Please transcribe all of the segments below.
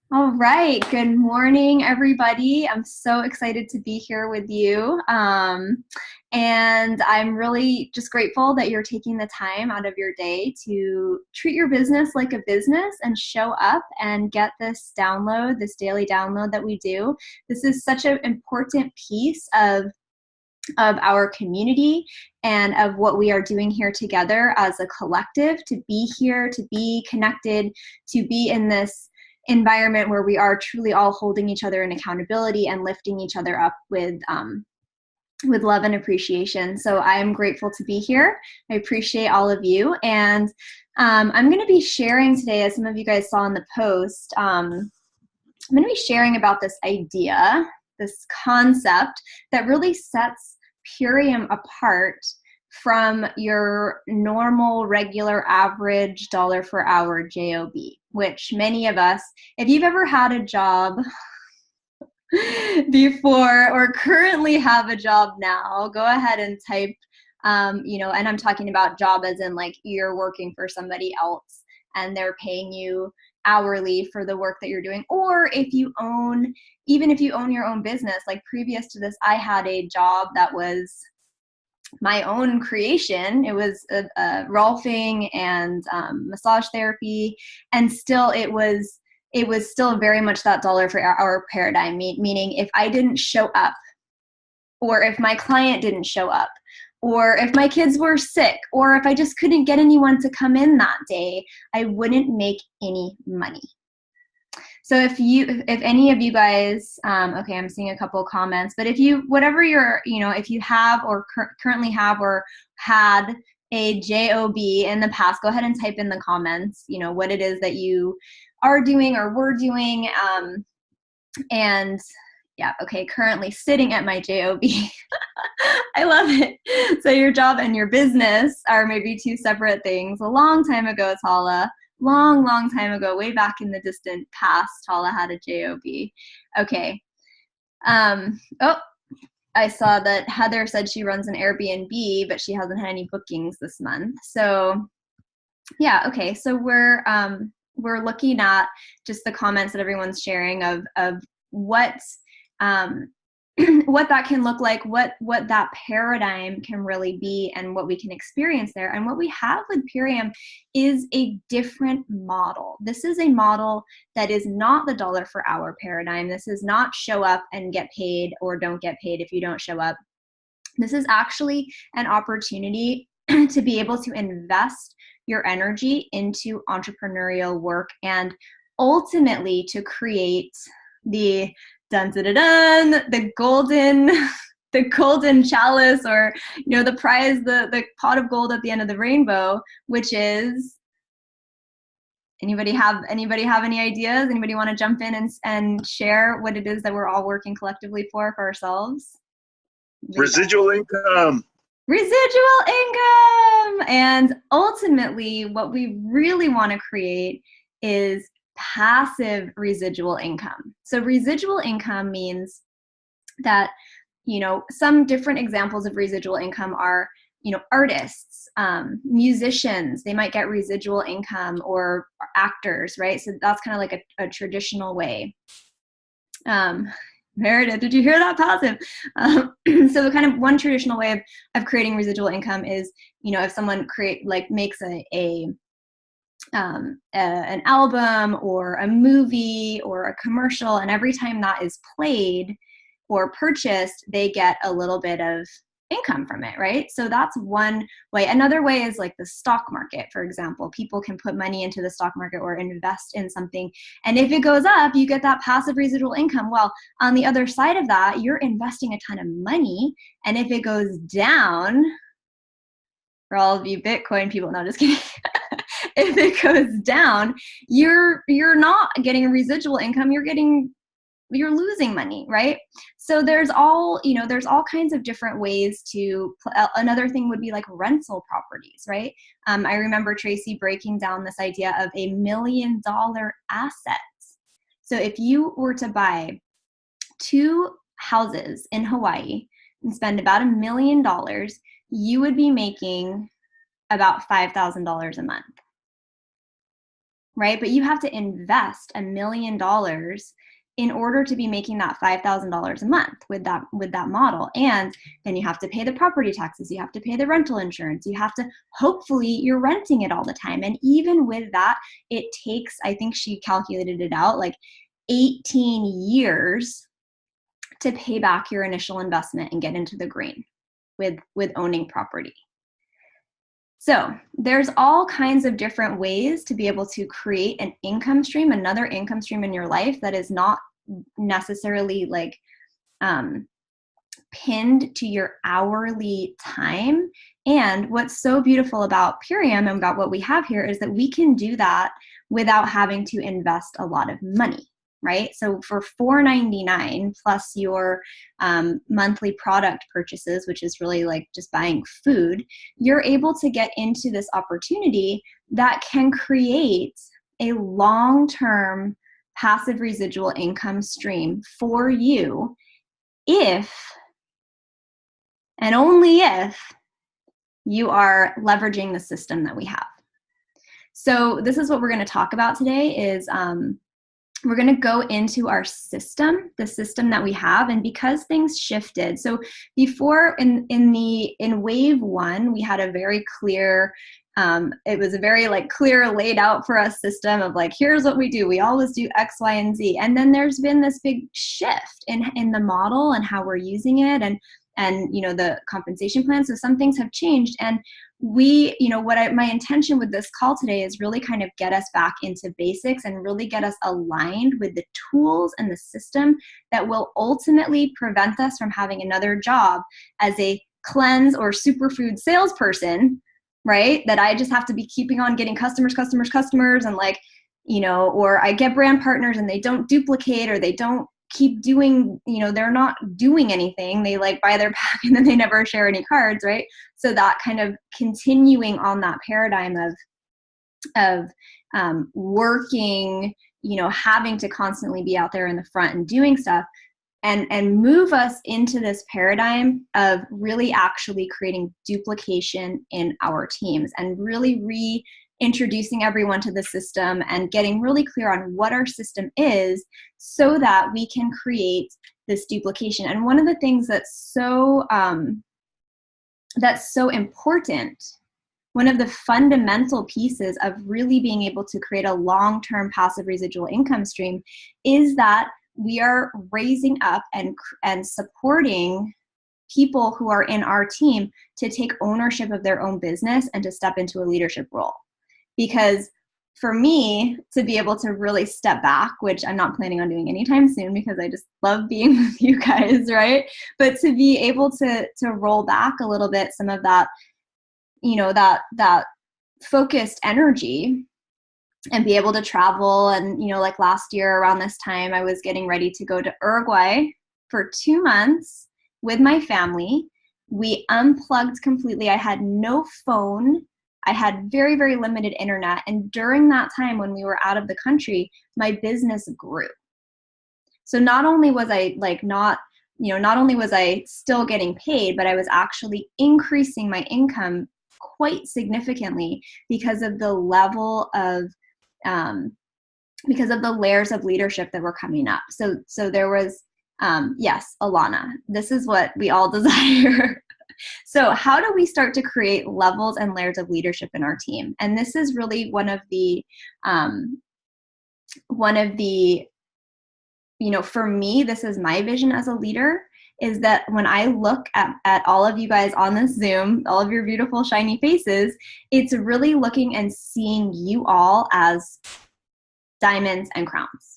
All right. Good morning, everybody. I'm so excited to be here with you. And I'm really just grateful that you're taking the time out of your day to treat your business like a business and show up and get this download, this daily download that we do. This is such an important piece of our community and of what we are doing here together as a collective, to be here, to be connected, to be in this environment where we are truly all holding each other in accountability and lifting each other up with love and appreciation. So I am grateful to be here. I appreciate all of you. And I'm going to be sharing today, as some of you guys saw in the post, I'm going to be sharing about this idea, this concept that really sets Purium apart from your normal, regular, average dollar per hour JOB, which many of us, if you've ever had a job before or currently have a job now, go ahead and type, and I'm talking about job as in like you're working for somebody else and they're paying you hourly for the work that you're doing. Or even if you own your own business, like previous to this, I had a job that was my own creation. It was rolfing and massage therapy, and still it was still very much that dollar for hour paradigm, meaning if I didn't show up, or if my client didn't show up, or if my kids were sick, or if I just couldn't get anyone to come in that day, I wouldn't make any money. So if any of you guys, okay, I'm seeing a couple of comments, but if you, whatever you're, if you have or currently have or had a JOB in the past, go ahead and type in the comments, what it is that you are doing or were doing. And yeah, okay, currently sitting at my JOB. I love it. So your job and your business are maybe two separate things. A long time ago, Tala, long time ago, way back in the distant past, Tala had a JOB. Okay. Oh, I saw that Heather said she runs an Airbnb, but she hasn't had any bookings this month. So yeah, okay. So we're looking at just the comments that everyone's sharing of what what that can look like, what that paradigm can really be, and what we can experience there. And what we have with Purium is a different model. This is a model that is not the dollar per hour paradigm. This is not show up and get paid or don't get paid if you don't show up. This is actually an opportunity to be able to invest your energy into entrepreneurial work and ultimately to create the the golden chalice, or the prize, the pot of gold at the end of the rainbow, which is, anybody have any ideas? Anybody want to jump in and share what it is that we're all working collectively for ourselves? Residual income. Residual income. And ultimately what we really want to create is passive residual income. So residual income means that, some different examples of residual income are, artists, musicians, they might get residual income, or actors, right? So that's kind of like a traditional way. Meredith, did you hear that? Passive. So the kind of one traditional way of creating residual income is, if someone makes an album or a movie or a commercial, and every time that is played or purchased, they get a little bit of income from it, right? So that's one way. Another way is like the stock market, for example. People can put money into the stock market or invest in something, and if it goes up, you get that passive residual income. Well, on the other side of that, you're investing a ton of money, and if it goes down, for all of you Bitcoin people, no, just kidding. If it goes down, you're not getting a residual income, you're losing money, right? So there's all kinds of different ways to, another thing would be like rental properties, right? I remember Tracy breaking down this idea of $1 million assets. So if you were to buy 2 houses in Hawaii and spend about $1 million, you would be making about $5,000 a month. right? But you have to invest $1 million in order to be making that $5,000 a month with that model. And then you have to pay the property taxes, you have to pay the rental insurance, you have to, hopefully you're renting it all the time. And even with that, it takes, I think she calculated it out, like 18 years to pay back your initial investment and get into the green with owning property. So there's all kinds of different ways to be able to create an income stream, another income stream in your life that is not necessarily like pinned to your hourly time. And what's so beautiful about Purium and about what we have here is that we can do that without having to invest a lot of money, right? So for $4.99 plus your monthly product purchases, which is really like just buying food, you're able to get into this opportunity that can create a long-term passive residual income stream for you if, and only if, you are leveraging the system that we have. So this is what we're going to talk about today is we're going to go into our system, the system that we have. And because things shifted, so before in wave one, we had a very clear, it was a very like clear laid out for us system of like, here's what we do. We always do X, Y, and Z. And then there's been this big shift in the model and how we're using it and you know, the compensation plan. So some things have changed. And we, you know, my intention with this call today is really kind of get us back into basics and really get us aligned with the tools and the system that will ultimately prevent us from having another job as a cleanse or superfood salesperson, right? That I just have to be keeping on getting customers, and like, you know, or I get brand partners and they don't duplicate or they don't keep doing, you know, they're not doing anything. They like buy their pack and then they never share any cards, right? So that kind of continuing on that paradigm of working, you know, having to constantly be out there in the front and doing stuff and move us into this paradigm of really actually creating duplication in our teams and really reintroducing everyone to the system and getting really clear on what our system is so that we can create this duplication. And one of the things that's so important, one of the fundamental pieces of really being able to create a long-term passive residual income stream is that we are raising up and supporting people who are in our team to take ownership of their own business and to step into a leadership role. Because for me to be able to really step back, which I'm not planning on doing anytime soon because I just love being with you guys, right? But to be able to roll back a little bit, some of that, you know, that focused energy and be able to travel. And, you know, like last year around this time, I was getting ready to go to Uruguay for 2 months with my family. We unplugged completely. I had no phone. I had very, very limited internet. And during that time when we were out of the country, my business grew. So not only was I like not only was I still getting paid, but I was actually increasing my income quite significantly because of the level of, because of the layers of leadership that were coming up. So there was, yes, Alana, this is what we all desire. So how do we start to create levels and layers of leadership in our team? And this is really one of the, you know, for me, this is my vision as a leader, is that when I look at all of you guys on this Zoom, all of your beautiful shiny faces, it's really looking and seeing you all as diamonds and crowns.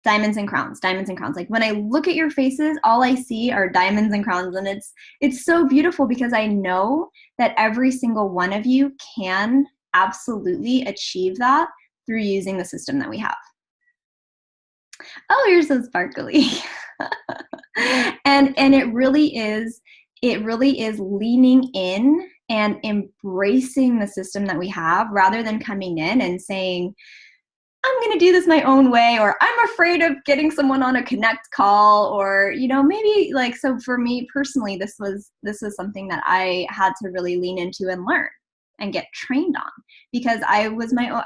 Diamonds and crowns, diamonds and crowns. Like when I look at your faces, all I see are diamonds and crowns. And it's so beautiful because I know that every single one of you can absolutely achieve that through using the system that we have. Oh, you're so sparkly. and it really is leaning in and embracing the system that we have rather than coming in and saying, I'm going to do this my own way, or I'm afraid of getting someone on a Connect call, or, you know, maybe like, so for me personally, this was something that I had to really lean into and learn. and get trained on, because I was my own,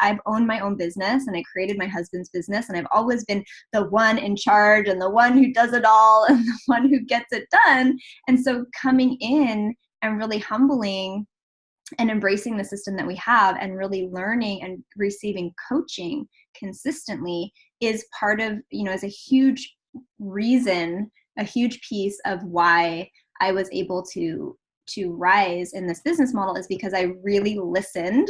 I've owned my own business, and I created my husband's business, and I've always been the one in charge and the one who does it all and the one who gets it done. And so coming in and really humbling and embracing the system that we have and really learning and receiving coaching consistently is part of, is a huge reason, a huge piece of why I was able to rise in this business model, is because I really listened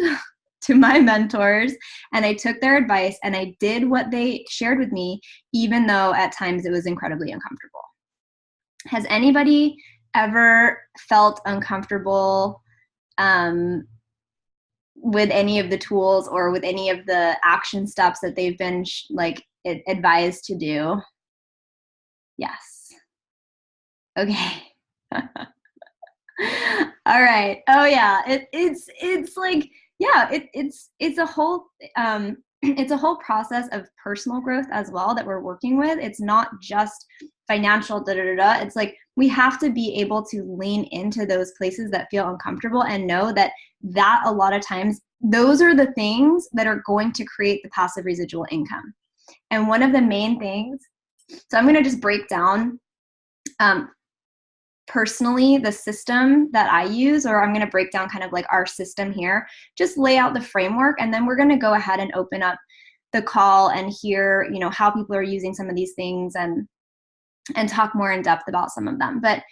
to my mentors and I took their advice and I did what they shared with me, even though at times it was incredibly uncomfortable. Has anybody ever felt uncomfortable with any of the tools or with any of the action steps that they've been advised to do? Yes. Okay. All right. Oh yeah. It's like, yeah, it's a whole it's a whole process of personal growth as well that we're working with. It's not just financial It's like we have to be able to lean into those places that feel uncomfortable and know that a lot of times those are the things that are going to create the passive residual income. And one of the main things, so I'm going to just break down personally the system that I use, or I'm going to break down kind of like our system here, just lay out the framework, and then we're going to go ahead and open up the call and hear, how people are using some of these things and talk more in depth about some of them. But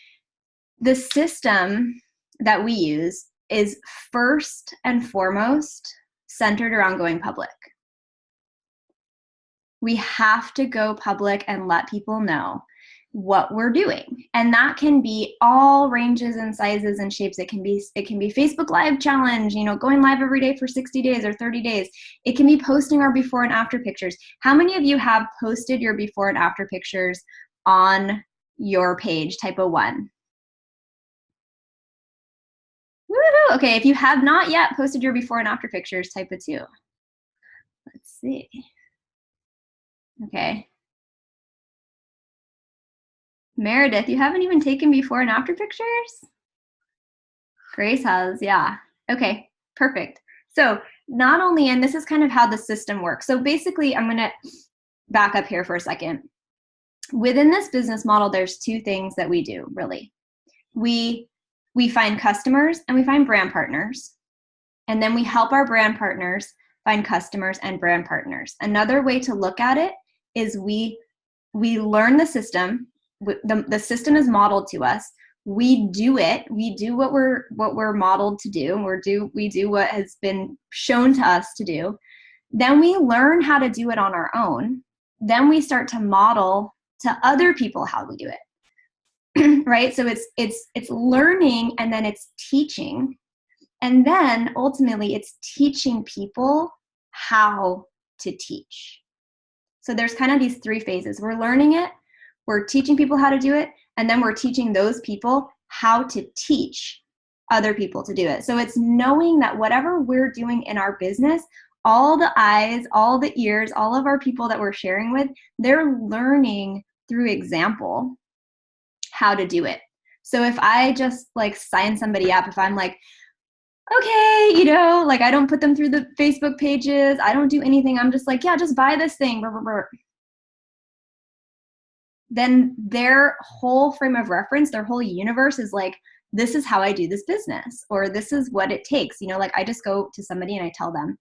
the system that we use is first and foremost centered around going public. We have to go public and let people know what we're doing. And that can be all ranges and sizes and shapes. It can be Facebook Live challenge, going live every day for 60 days or 30 days. It can be posting our before and after pictures. How many of you have posted your before and after pictures on your page? Type a 1. Woohoo! Okay, if you have not yet posted your before and after pictures, type a 2. Let's see. Okay. Meredith, you haven't even taken before and after pictures? Grace has, yeah. Okay, perfect. So not only, and this is kind of how the system works. So basically, I'm going to back up here for a second. Within this business model, there's two things that we do, really. We find customers and we find brand partners. And then we help our brand partners find customers and brand partners. Another way to look at it is we learn the system. The system is modeled to us. We do it. We do what we're modeled to do. We do what has been shown to us to do. Then we learn how to do it on our own. Then we start to model to other people how we do it. Right? So it's learning, and then it's teaching. And then ultimately it's teaching people how to teach. So there's kind of these three phases. We're learning it, we're teaching people how to do it, and then we're teaching those people how to teach other people to do it. So it's knowing that whatever we're doing in our business, all the eyes, all the ears, all of our people that we're sharing with, they're learning through example how to do it. So if I just sign somebody up, if I'm like, okay, I don't put them through the Facebook pages, I don't do anything, I'm just like, yeah, just buy this thing, blah, blah, blah. Then their whole frame of reference, their whole universe is like, this is how I do this business, or this is what it takes. I just go to somebody and I tell them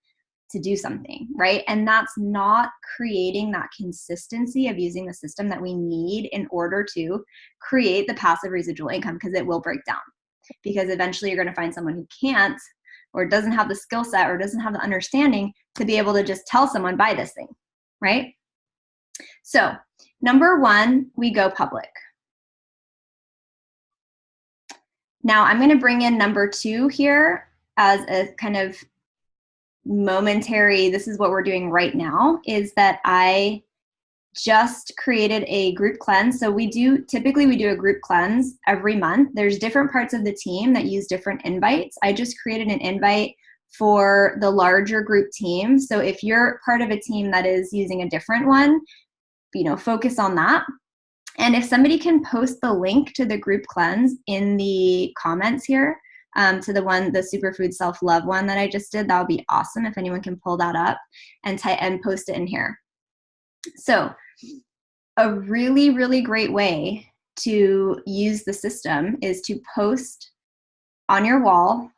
to do something, right? And that's not creating that consistency of using the system that we need in order to create the passive residual income, because it will break down. Because eventually you're going to find someone who can't, or doesn't have the skill set, or doesn't have the understanding to be able to just tell someone, buy this thing, right? So number 1, we go public. Now I'm going to bring in number 2 here as a kind of momentary, this is what we're doing right now, is that I just created a group cleanse. So typically we do a group cleanse every month. There's different parts of the team that use different invites. I just created an invite for the larger group team. So if you're part of a team that is using a different one, focus on that. And if somebody can post the link to the group cleanse in the comments here, to the Superfood Self-Love one that I just did. That would be awesome if anyone can pull that up and post it in here. So a really, really great way to use the system is to post on your wall,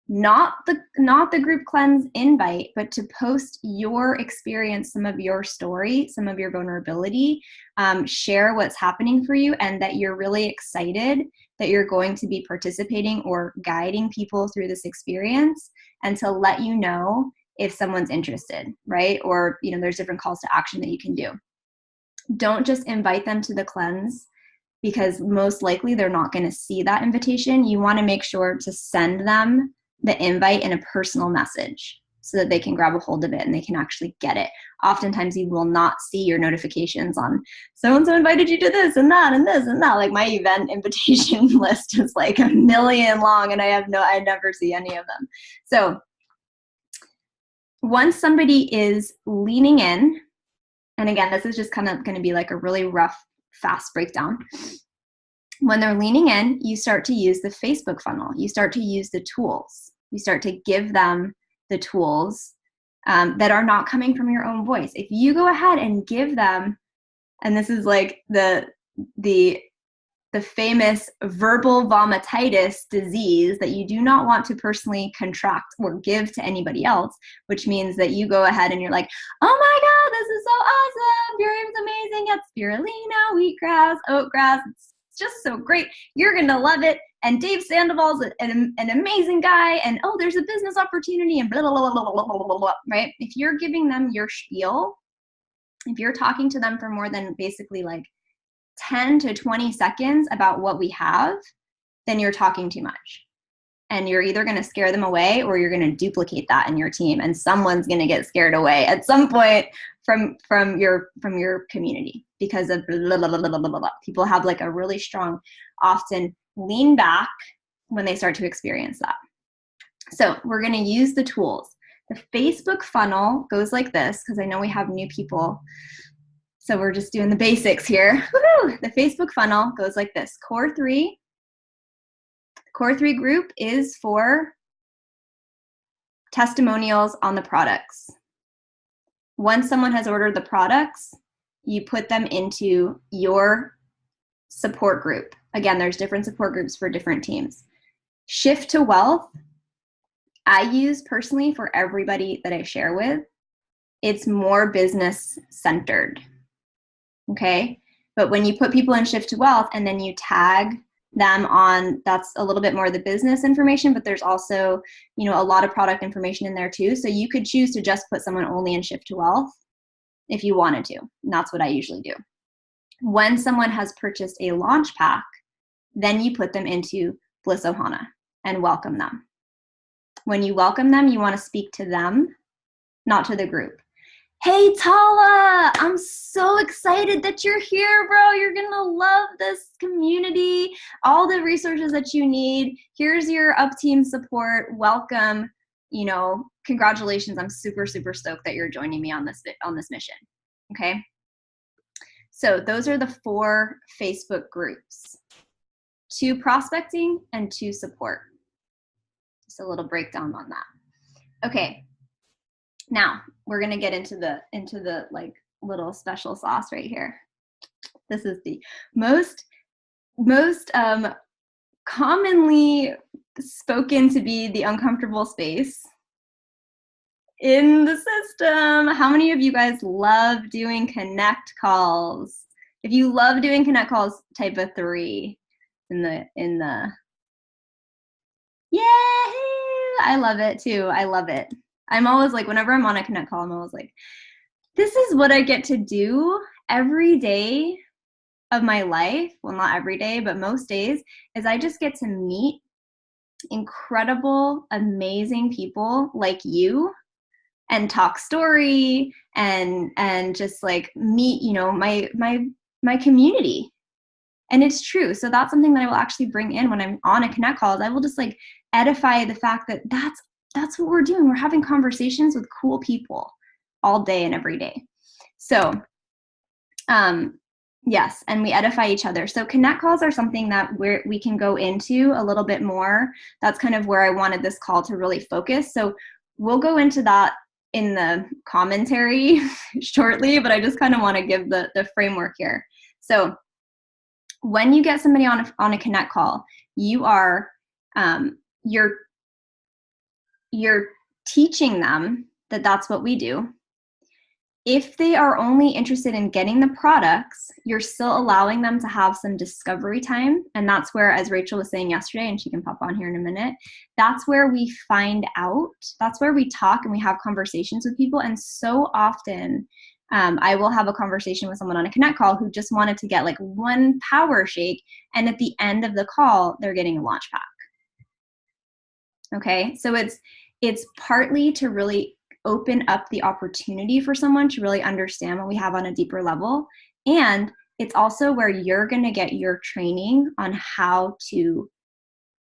not the group cleanse invite, but to post your experience, some of your story, some of your vulnerability, share what's happening for you, and that you're really excited that you're going to be participating or guiding people through this experience, and to let you know if someone's interested, right? Or, there's different calls to action that you can do. Don't just invite them to the cleanse, because most likely they're not going to see that invitation. You want to make sure to send them the invite in a personal message so that they can grab a hold of it and they can actually get it. Oftentimes you will not see your notifications on so-and-so invited you to this and that and this and that. Like my event invitation list is like 1 million long, and I never see any of them. So once somebody is leaning in, and again, this is just kind of going to be like a really rough, fast breakdown. When they're leaning in, you start to use the Facebook funnel. You start to use the tools. You start to give them the tools that are not coming from your own voice. If you go ahead and give them, and this is like the famous verbal vomititis disease that you do not want to personally contract or give to anybody else, which means that you go ahead and you're like, oh my God, this is so awesome. Purine is amazing. It's spirulina, wheatgrass, oatgrass. It's just so great. You're going to love it. And Dave Sandoval's an amazing guy. And oh, there's a business opportunity and blah, blah, blah, blah, blah, blah, blah, right? If you're giving them your spiel, if you're talking to them for more than basically like 10 to 20 seconds about what we have, then you're talking too much. And you're either going to scare them away or you're going to duplicate that in your team, and someone's going to get scared away at some point from your community because of blah, blah, blah, blah, blah, blah, blah. People have like a really strong, often lean back when they start to experience that. So we're going to use the tools. The Facebook funnel goes like this, because I know we have new people. So we're just doing the basics here. Woo-hoo! The Facebook funnel goes like this. Core 3 group is for testimonials on the products. Once someone has ordered the products, you put them into your support group. Again, there's different support groups for different teams. Shift to Wealth, I use personally for everybody that I share with. It's more business centered. Okay, but when you put people in Shift to Wealth and then you tag them on, that's a little bit more of the business information, but there's also, a lot of product information in there too. So you could choose to just put someone only in Shift to Wealth if you wanted to. And that's what I usually do. When someone has purchased a launch pack, then you put them into Bliss Ohana and welcome them. When you welcome them, you want to speak to them, not to the group. Hey, Tala, I'm so excited that you're here, bro. You're going to love this community, all the resources that you need. Here's your up team support. Welcome. Congratulations. I'm super, super stoked that you're joining me on this mission. Okay. So those are the 4 Facebook groups: 2 prospecting and 2 support. Just a little breakdown on that. Okay. Now we're going to get into the like little special sauce right here. This is the most commonly spoken to be the uncomfortable space in the system. How many of you guys love doing connect calls? If you love doing connect calls, type a 3 in the yeah, I love it too. I love it. I'm always like, whenever I'm on a connect call, I'm always like, this is what I get to do every day of my life. Well, not every day, but most days, is I just get to meet incredible, amazing people like you and talk story and just like meet, my community. And it's true. So that's something that I will actually bring in when I'm on a connect call. I will just like edify the fact that that's what we're doing. We're having conversations with cool people all day and every day. So Yes, and we edify each other. So connect calls are something that we can go into a little bit more. That's kind of where I wanted this call to really focus. So we'll go into that in the commentary shortly, but I just kind of want to give the framework here. So when you get somebody on a connect call, you are you're teaching them that that's what we do. If they are only interested in getting the products, you're still allowing them to have some discovery time. And that's where, as Rachel was saying yesterday, and she can pop on here in a minute, that's where we find out. That's where we talk and we have conversations with people. And so often, I will have a conversation with someone on a connect call who just wanted to get like one power shake. And at the end of the call, they're getting a launch pack. Okay, so it's partly to really open up the opportunity for someone to really understand what we have on a deeper level. And it's also where you're going to get your training on how to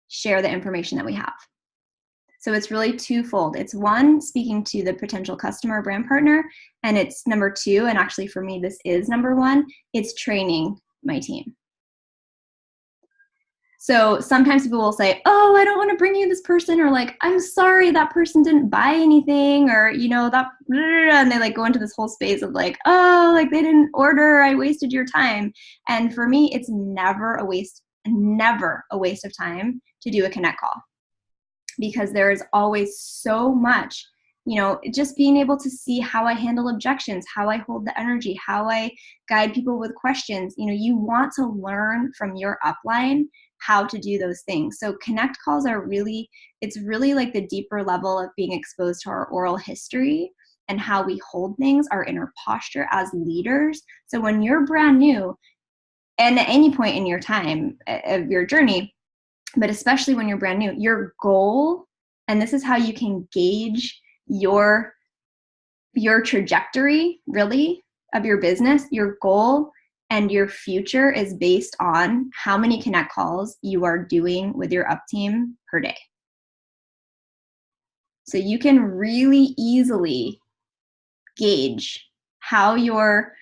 share the information that we have. So it's really twofold. It's one, speaking to the potential customer or brand partner, and it's number two, and actually for me, this is number one, it's training my team. So sometimes people will say, oh, I don't want to bring you this person, or like, I'm sorry, that person didn't buy anything, or, you know, that, and they like go into this whole space of like, oh, like they didn't order, I wasted your time. And for me, it's never a waste of time to do a connect call, because there is always so much, you know, just being able to see how I handle objections, how I hold the energy, how I guide people with questions. You know, you want to learn from your upline how to do those things. So connect calls are really, it's really like the deeper level of being exposed to our oral history and how we hold things, our inner posture as leaders. So when you're brand new, and at any point in your time of your journey, but especially when you're brand new, your goal, and this is how you can gauge your trajectory really of your business, your goal and your future is based on how many connect calls you are doing with your up team per day. So you can really easily gauge how your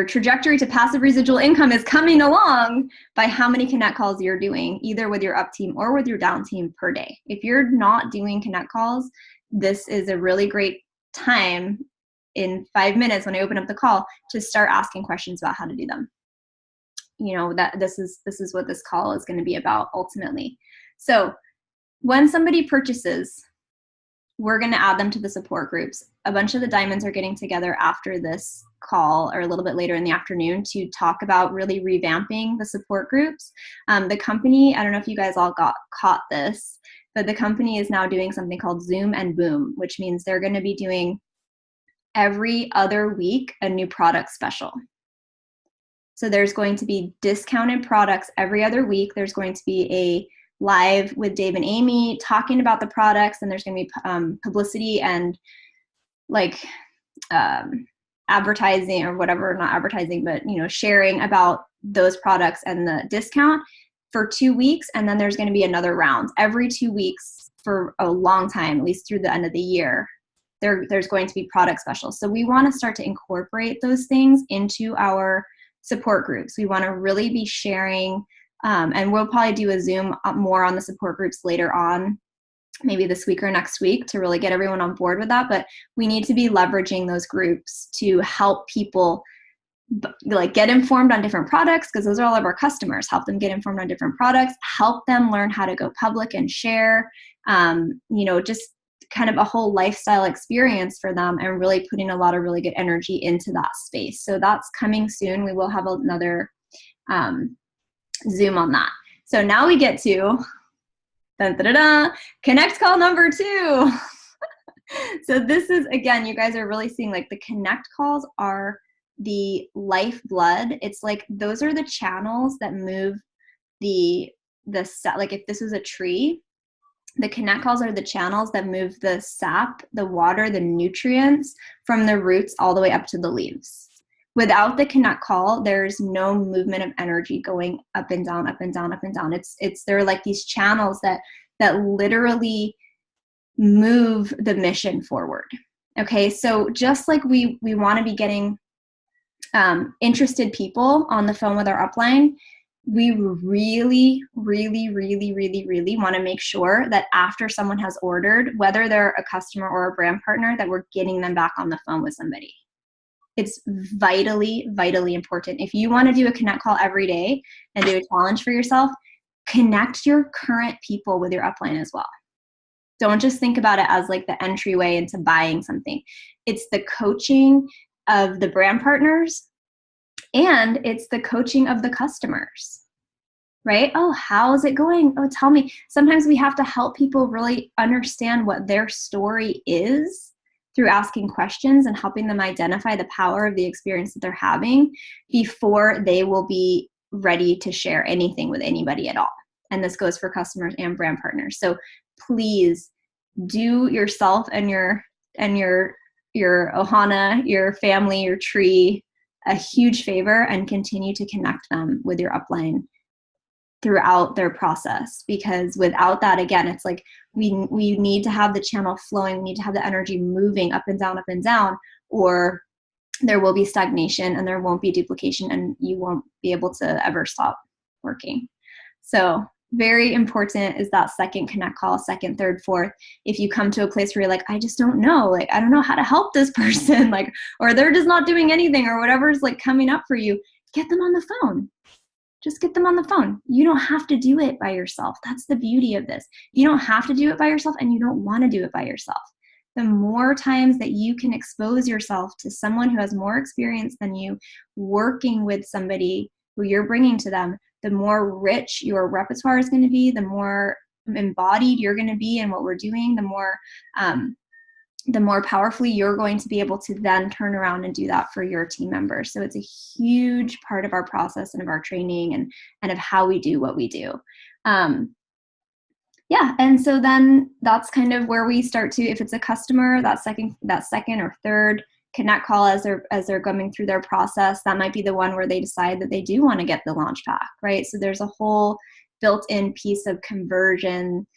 trajectory to passive residual income is coming along by how many connect calls you're doing, either with your up team or with your down team per day. If you're not doing connect calls, this is a really great time in 5 minutes when I open up the call to start asking questions about how to do them. You know, that this is what this call is going to be about ultimately. So when somebody purchases, we're going to add them to the support groups. A bunch of the diamonds are getting together after this call or a little bit later in the afternoon to talk about really revamping the support groups. The company, I don't know if you guys all caught this, but the company is now doing something called Zoom and Boom, which means they're going to be doing every other week a new product special. So there's going to be discounted products every other week. There's going to be a live with Dave and Amy talking about the products, and there's going to be publicity and like advertising or whatever, not advertising, but you know, sharing about those products and the discount for 2 weeks. And then there's going to be another round every 2 weeks for a long time, at least through the end of the year. There's going to be product specials. So we want to start to incorporate those things into our support groups. We want to really be sharing, and we'll probably do a Zoom more on the support groups later on, maybe this week or next week, to really get everyone on board with that. But we need to be leveraging those groups to help people like get informed on different products, because those are all of our customers. Help them get informed on different products, help them learn how to go public and share, you know, just kind of a whole lifestyle experience for them, and really putting a lot of really good energy into that space. So that's coming soon. We will have another Zoom on that. So now we get to connect call number 2. So this is, again, you guys are really seeing like the connect calls are the lifeblood. It's like those are the channels that move the set. Like if this was a tree, the connect calls are the channels that move the sap, the water, the nutrients from the roots all the way up to the leaves. Without the connect call, there's no movement of energy going up and down, up and down, up and down. They're like these channels that literally move the mission forward. Okay, so just like we want to be getting interested people on the phone with our upline, we really, really, really, really, really want to make sure that after someone has ordered, whether they're a customer or a brand partner, that we're getting them back on the phone with somebody. It's vitally, vitally important. If you want to do a connect call every day and do a challenge for yourself, connect your current people with your upline as well. Don't just think about it as like the entryway into buying something. It's the coaching of the brand partners, and it's the coaching of the customers, right? Oh, how's it going? Oh, tell me. Sometimes we have to help people really understand what their story is through asking questions and helping them identify the power of the experience that they're having before they will be ready to share anything with anybody at all. And this goes for customers and brand partners. So please do yourself and your ohana, your family, your tree, a huge favor, and continue to connect them with your upline throughout their process. Because without that, again, it's like we need to have the channel flowing, we need to have the energy moving up and down, or there will be stagnation and there won't be duplication and you won't be able to ever stop working. So very important is that second connect call, second, third, fourth. If you come to a place where you're like, I just don't know, like, I don't know how to help this person, like, or they're just not doing anything or whatever's like coming up for you, get them on the phone. Just get them on the phone. You don't have to do it by yourself. That's the beauty of this. You don't have to do it by yourself, and you don't want to do it by yourself. The more times that you can expose yourself to someone who has more experience than you, working with somebody who you're bringing to them, the more rich your repertoire is going to be, the more embodied you're going to be in what we're doing, the more powerfully you're going to be able to then turn around and do that for your team members. So it's a huge part of our process and of our training and of how we do what we do. Yeah, and so then that's kind of where we start to, if it's a customer, that second or third connect call as they're going through their process, that might be the one where they decide that they do want to get the launch pack, right? So there's a whole built-in piece of converting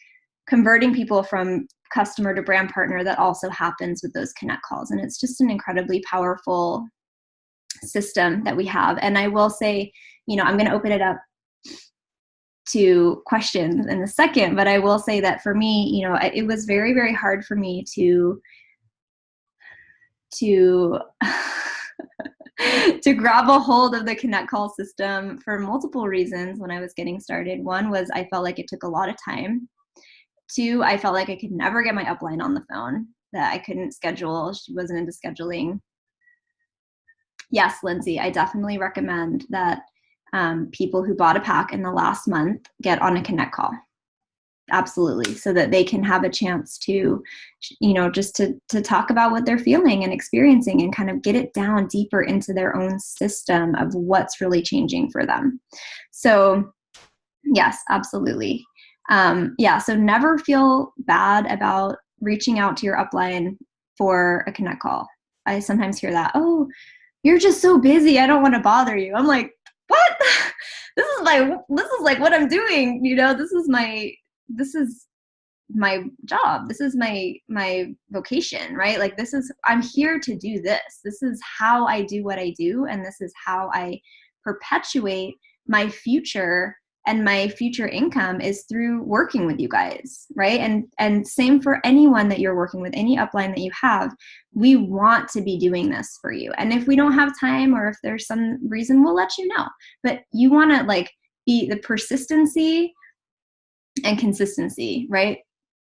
people from customer to brand partner that also happens with those connect calls. And it's just an incredibly powerful system that we have. And I will say, I'm going to open it up to questions in a second, but I will say that for me, it was very, very hard for me to to grab a hold of the connect call system for multiple reasons when I was getting started. One was I felt like it took a lot of time. Two, I felt like I could never get my upline on the phone, that I couldn't schedule. She wasn't into scheduling. Yes, Lindsay, I definitely recommend that people who bought a pack in the last month get on a connect call. Absolutely. So that they can have a chance to, just to talk about what they're feeling and experiencing and kind of get it down deeper into their own system of what's really changing for them. So yes, absolutely. So never feel bad about reaching out to your upline for a connect call. I sometimes hear that, oh, you're just so busy, I don't want to bother you. I'm like, what? This is like what I'm doing. This is my job. This is my vocation, right? Like I'm here to do this. This is how I do what I do. And this is how I perpetuate my future, and my future income is through working with you guys, right? And same for anyone that you're working with, any upline that you have, we want to be doing this for you. And if we don't have time, or if there's some reason, we'll let you know. But you want to be the persistency and consistency, right?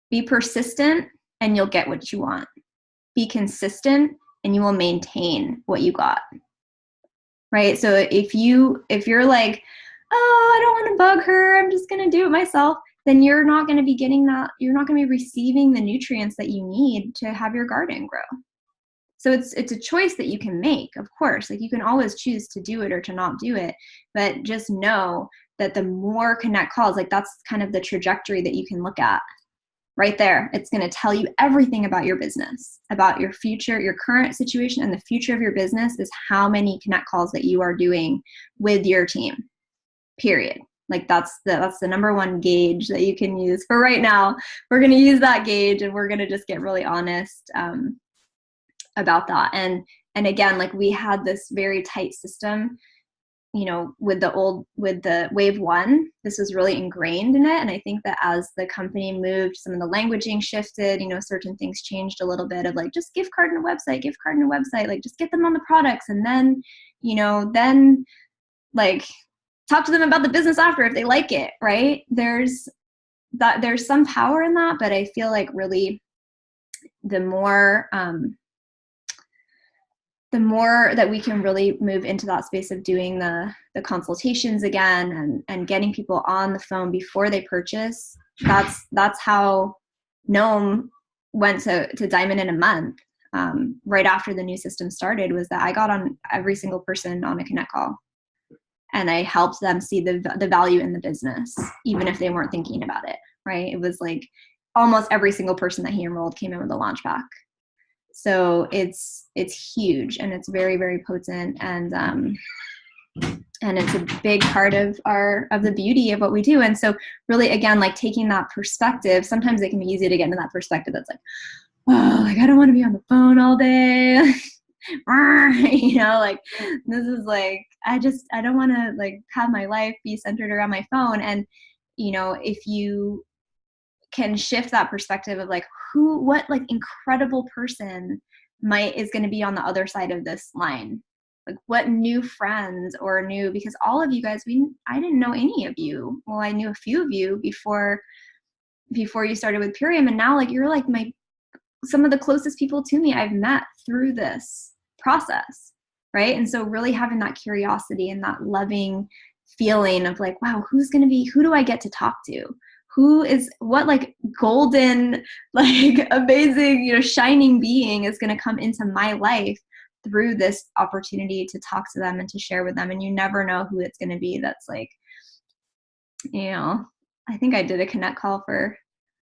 Be persistent and you'll get what you want. Be consistent and you will maintain what you got, right? So if you're like, oh, I don't want to bug her, I'm just going to do it myself, then you're not going to be getting that. You're not going to be receiving the nutrients that you need to have your garden grow. So it's a choice that you can make, of course. Like, you can always choose to do it or to not do it, but just know that the more connect calls, that's kind of the trajectory that you can look at right there. It's going to tell you everything about your business, about your future, your current situation, and the future of your business is how many connect calls that you are doing with your team. Period. That's the number one gauge that you can use for right now. We're going to use that gauge, and we're going to just get really honest about that. And again, like we had this very tight system, you know, with the wave one, this was really ingrained in it. And I think that as the company moved, some of the languaging shifted, you know, certain things changed a little bit of like, just gift card and a website, like just get them on the products. And then, you know, then like talk to them about the business after if they like it, right? There's some power in that, but I feel like really the more that we can really move into that space of doing the consultations again and getting people on the phone before they purchase, that's how Gnome went to Diamond in a month. Right after the new system started, was that I got on every single person on a Connect call, and I helped them see the value in the business, even if they weren't thinking about it, right? It was like almost every single person that he enrolled came in with a launch pack. So it's huge, and it's very, very potent, and it's a big part of the beauty of what we do. And so really, again, like taking that perspective, sometimes it can be easy to get into that perspective that's like, oh, like I don't want to be on the phone all day. You know, like this is like, I don't want to like have my life be centered around my phone. And, you know, if you can shift that perspective of like what like incredible person is going to be on the other side of this line, like what new friends or new, because all of you guys, I didn't know any of you. Well, I knew a few of you before you started with Purium, and now like you're like some of the closest people to me I've met through this process, right? And so really having that curiosity and that loving feeling of like, wow, who do I get to talk to? What like golden, like amazing, you know, shining being is going to come into my life through this opportunity to talk to them and to share with them. And you never know who it's going to be. That's like, you know, I think I did a Connect call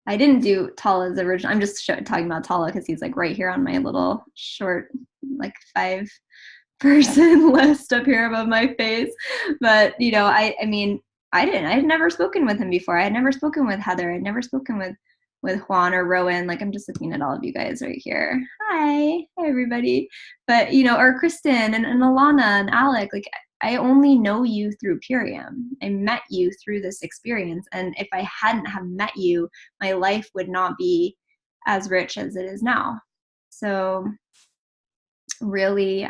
I didn't do Tala's original. I'm just talking about Tala because he's like right here on my little short, like 5-person list up here above my face. But, you know, I mean, I had never spoken with him before. I had never spoken with Heather. I'd never spoken with Juan or Rowan. Like, I'm just looking at all of you guys right here. Hi everybody. But, you know, or Kristen and Alana and Alec, like I only know you through Purium. I met you through this experience. And if I hadn't have met you, my life would not be as rich as it is now. So really,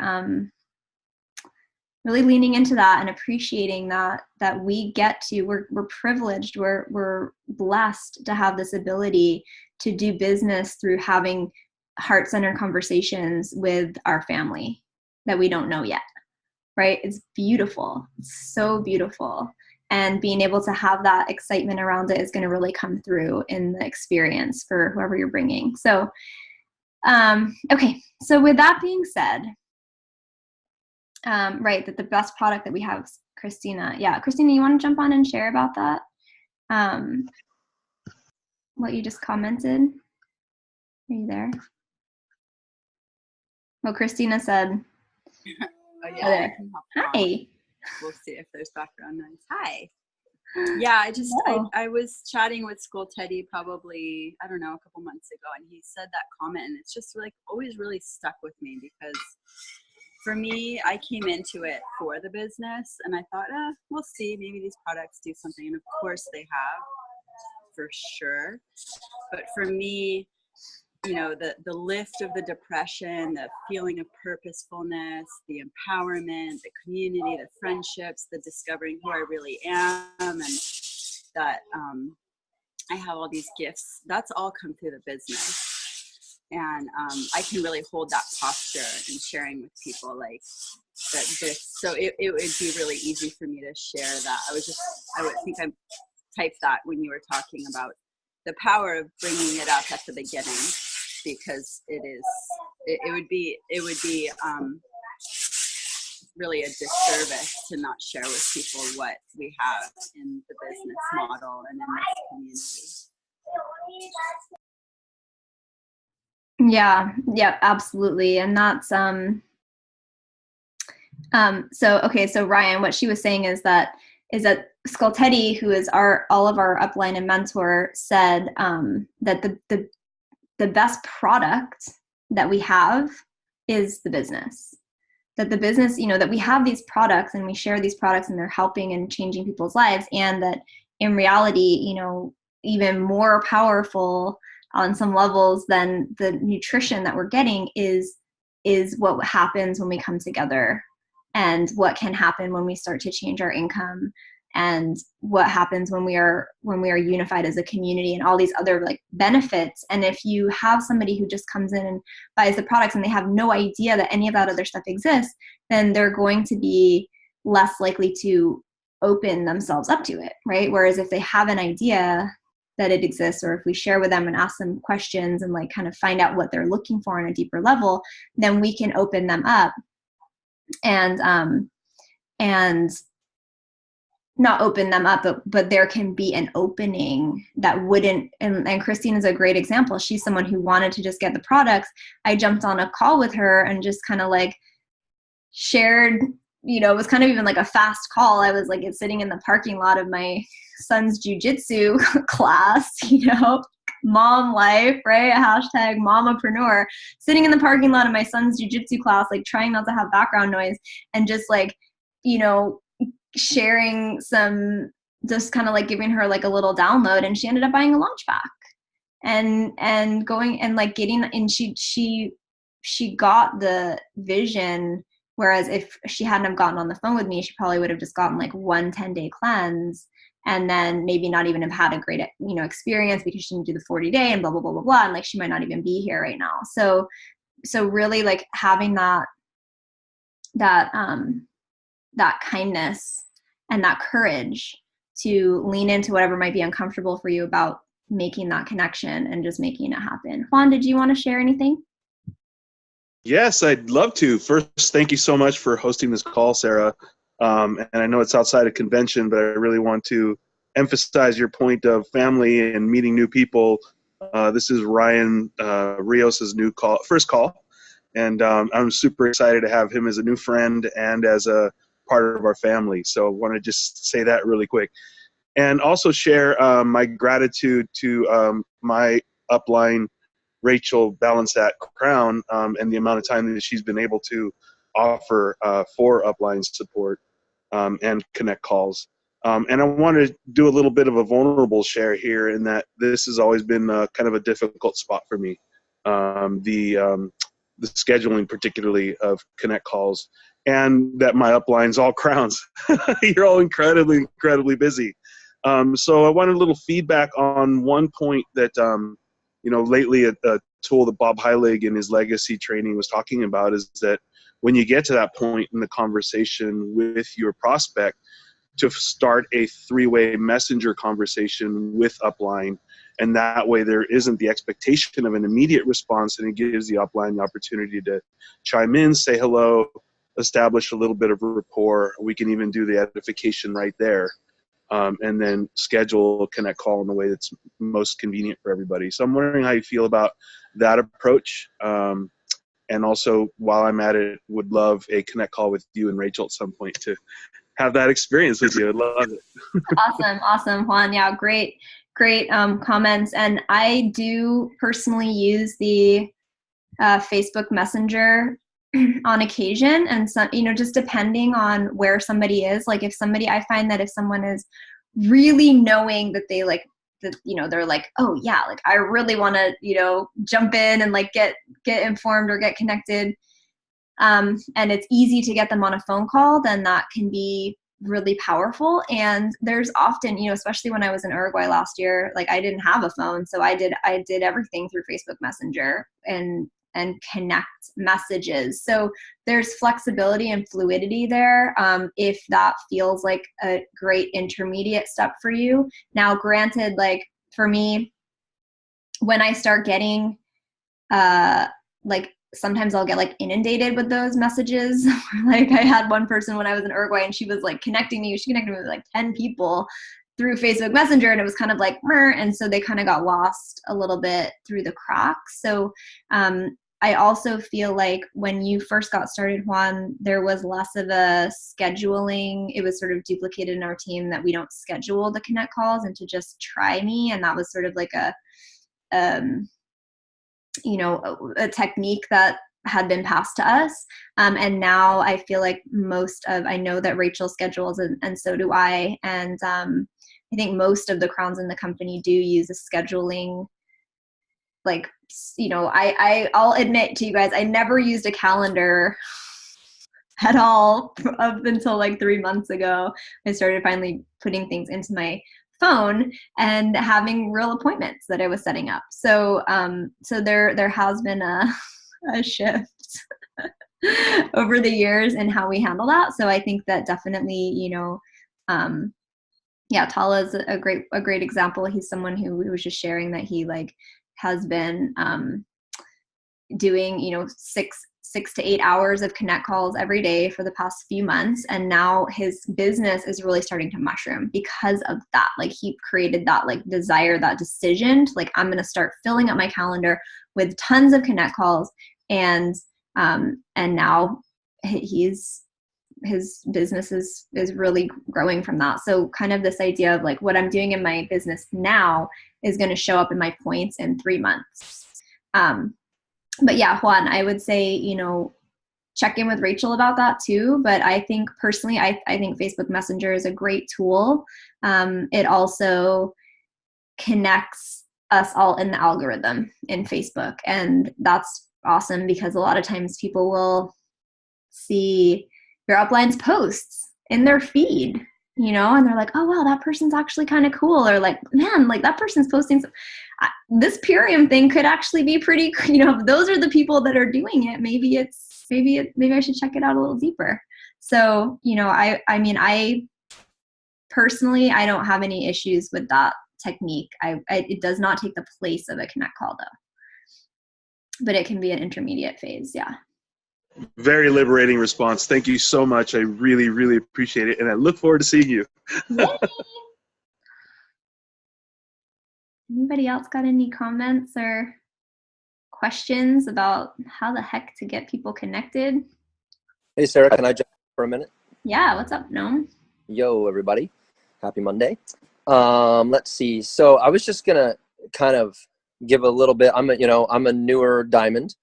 really leaning into that and appreciating that we get to, we're privileged, we're blessed to have this ability to do business through having heart-centered conversations with our family that we don't know yet, right? It's beautiful. It's so beautiful. And being able to have that excitement around it is going to really come through in the experience for whoever you're bringing. So, okay. So with that being said, right, that the best product that we have is Christina. Yeah, Christina, you want to jump on and share about that? What you just commented? Are you there? Well, Christina said, oh yeah, hi. We'll see if there's background noise. Hi. Yeah, I was chatting with School Teddy probably, I don't know, a couple months ago, and he said that comment, and it's just like always really stuck with me because for me, I came into it for the business, and I thought, we'll see, maybe these products do something, and of course they have, for sure. But for me, you know, the lift of the depression, the feeling of purposefulness, the empowerment, the community, the friendships, the discovering who I really am, and that I have all these gifts, that's all come through the business. And I can really hold that posture in sharing with people like that so it would be really easy for me to share that. I would think I typed that when you were talking about the power of bringing it up at the beginning, because it would be really a disservice to not share with people what we have in the business model and in this community. Yeah, absolutely. And that's so okay, so Ryan, what she was saying is that Skull Teddy, who is all of our upline and mentor, said that the best product that we have is the business. That the business, that we have these products and we share these products and they're helping and changing people's lives. And that in reality, even more powerful on some levels than the nutrition that we're getting is what happens when we come together, and what can happen when we start to change our income, and what happens when we are unified as a community, and all these other like benefits. And if you have somebody who just comes in and buys the products and they have no idea that any of that other stuff exists, then they're going to be less likely to open themselves up to it, right? Whereas if they have an idea that it exists, or if we share with them and ask them questions and like kind of find out what they're looking for on a deeper level, then we can open them up and not open them up, but there can be an opening that wouldn't, and Christine is a great example. She's someone who wanted to just get the products. I jumped on a call with her and just kind of like shared, it was kind of even like a fast call. I was like sitting in the parking lot of my son's jujitsu class, mom life, right? Hashtag momapreneur, sitting in the parking lot of my son's jujitsu class, like trying not to have background noise, and just like, sharing just kind of like giving her like a little download, and she ended up buying a launch pack and going and like getting, and she got the vision. Whereas if she hadn't have gotten on the phone with me, she probably would have just gotten like 1 10-day cleanse, and then maybe not even have had a great, experience, because she didn't do the 40-day and blah, blah, blah, blah, blah. And like, she might not even be here right now. So really like having that kindness and that courage to lean into whatever might be uncomfortable for you about making that connection and just making it happen. Juan, did you want to share anything? Yes, I'd love to. First, thank you so much for hosting this call, Sarah. And I know it's outside of convention, but I really want to emphasize your point of family and meeting new people. This is Ryan Rios's first call. And I'm super excited to have him as a new friend and as a part of our family. So I want to just say that really quick. And also share my gratitude to my upline, Rachel Balance That Crown, and the amount of time that she's been able to offer for upline support and connect calls. And I want to do a little bit of a vulnerable share here, in that this has always been kind of a difficult spot for me. The scheduling, particularly of connect calls, and that my upline's all crowns. You're all incredibly busy. So I wanted a little feedback on one point that, lately a tool that Bob Heilig in his legacy training was talking about, is that when you get to that point in the conversation with your prospect, to start a 3-way messenger conversation with upline. And that way there isn't the expectation of an immediate response, and it gives the upline the opportunity to chime in, say hello, establish a little bit of rapport. We can even do the edification right there. And then schedule a connect call in the way that's most convenient for everybody. So I'm wondering how you feel about that approach. And also, while I'm at it, would love a connect call with you and Rachel at some point to have that experience with you. I'd love it. Awesome, Juan. Yeah, great comments. And I do personally use the Facebook Messenger on occasion, and some, just depending on where somebody is. Like I find that if someone is really knowing that they like that, they're like, oh yeah, like I really want to, jump in and like get informed or get connected. And it's easy to get them on a phone call, then that can be really powerful. And there's often, especially when I was in Uruguay last year, like I didn't have a phone. So I did everything through Facebook Messenger and connect messages. So there's flexibility and fluidity there, if that feels like a great intermediate step for you. Now, granted, like for me, when I start getting like sometimes I'll get like inundated with those messages. Like I had one person when I was in Uruguay, and she was like connecting me. She connected me with like 10 people through Facebook Messenger, and it was kind of like, and so they kind of got lost a little bit through the cracks. So I also feel like when you first got started, Juan, there was less of a scheduling. It was sort of duplicated in our team that we don't schedule the connect calls and to just try me. And that was sort of like a technique that had been passed to us. And now I feel like I know that Rachel schedules and so do I. And I think most of the crowns in the company do use a scheduling, like, I'll admit to you guys, I never used a calendar at all up until like 3 months ago. I started finally putting things into my phone and having real appointments that I was setting up. So there has been a shift over the years in how we handle that. So I think that definitely, Tala is a great example. He's someone who was just sharing that he like has been doing, 6 to 8 hours of connect calls every day for the past few months. And now his business is really starting to mushroom because of that. Like he created that like desire, that decision to like, I'm going to start filling up my calendar with tons of connect calls. And now his business is really growing from that. So kind of this idea of like what I'm doing in my business now is going to show up in my points in 3 months. But yeah, Juan, I would say, check in with Rachel about that too. But I think personally, I think Facebook Messenger is a great tool. It also connects us all in the algorithm in Facebook. And that's awesome because a lot of times people will see your upline's posts in their feed, and they're like, oh, wow, that person's actually kind of cool. Or like, man, like that person's posting this Purium thing could actually be pretty, if those are the people that are doing it, maybe I should check it out a little deeper. So, I personally, I don't have any issues with that technique. It does not take the place of a connect call though, but it can be an intermediate phase. Yeah. Very liberating response. Thank you so much. I really, really appreciate it. And I look forward to seeing you. Anybody else got any comments or questions about how the heck to get people connected? Hey, Sarah, can I jump for a minute? Yeah, what's up, Noam? Yo, everybody. Happy Monday. Let's see. So I was just going to kind of give a little bit. I'm a newer diamond.